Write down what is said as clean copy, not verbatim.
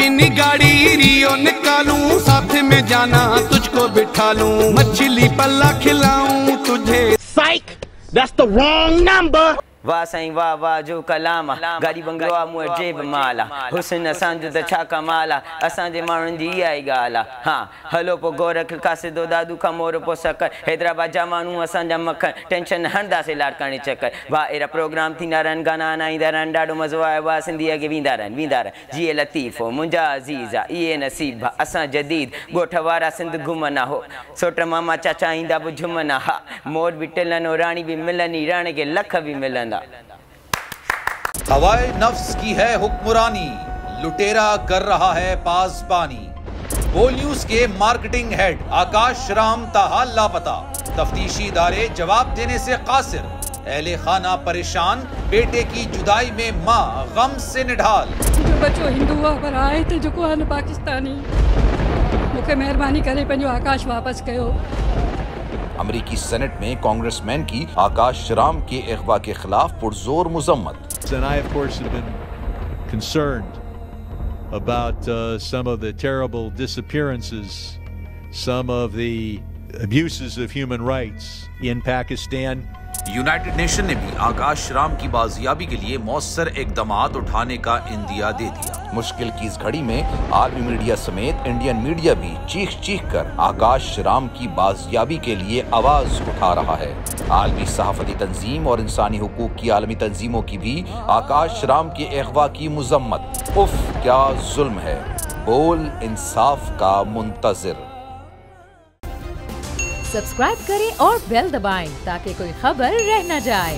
अपनी गाड़ी रियो निकालूं, साथ में जाना तुझको बिठा लूं, मछली पल्ला खिलाऊं तुझे। Psych! That's the wrong number! वाह साईं वाह वाह जो कलामा, गाड़ी बंगलो आ मुए जेब माला, हुस्न असांजो त छा कमाला, असांजे माण्हुनि जी इहा ई ॻाल्हि आहे। हाँ हलो पोइ गोरख कासिदो दादू खां मोर पोइ सकर, हैदराबाद जा माण्हू असांजा मखण, टेंशन हणंदासीं लाड़काणी चकर। वाह अहिड़ा प्रोग्राम थींदा रहनि, गाना आईंदा रहनि, ॾाढो मज़ो आयो आहे, सिंधीअ खे वेंदा रहनि। जीअं लतीफ़ो मुंहिंजा अज़ीज़ा इहे नसीबा, असां जदीद ॻोठ वारा सिंध घुमना हो, सोट मामा चाचा ईंदा बि झुमना। हा मोर बि टिलनि राणी बि मिलनी, राणी के लख बि मिलनि। हवाए नफ्स की है हुक्मरानी, लुटेरा कर रहा है पासबानी। बोल न्यूज के मार्केटिंग हेड आकाश राम ताहा लापता, तफ्तीशी इदारे जवाब देने से कासिर। अहले खाना परेशान, बेटे की जुदाई में माँ गम से निढाल। जो बच्चो हिंदू हुआ पर आए थे जो को पाकिस्तानी, मुझे मेहरबानी करे पंहिंजो आकाश वापस कयो। अमेरिकी सेनेट में कांग्रेसमैन की आकाश राम के अगवा के खिलाफ पुरजोर मुजम्मत। And I, of course, have been concerned about some of the terrible disappearances, some of the abuses of human rights in Pakistan. United nation ने भी आकाश राम की बाजियाबी के लिए मौसर इकदामात उठाने का इंदिया दे दिया। मुश्किल की इस घड़ी में आलमी मीडिया समेत इंडियन मीडिया भी चीख चीख कर आकाश राम की बाजियाबी के लिए आवाज उठा रहा है। आलमी सहाफती तंजीम और इंसानी हुकूक की आलमी तंजीमों की भी आकाश राम के अगवा की मुजम्मत। उफ क्या जुल्म है, बोल इंसाफ का मुंतजिर। सब्सक्राइब करें और बेल दबाएं ताकि कोई खबर रह न जाए।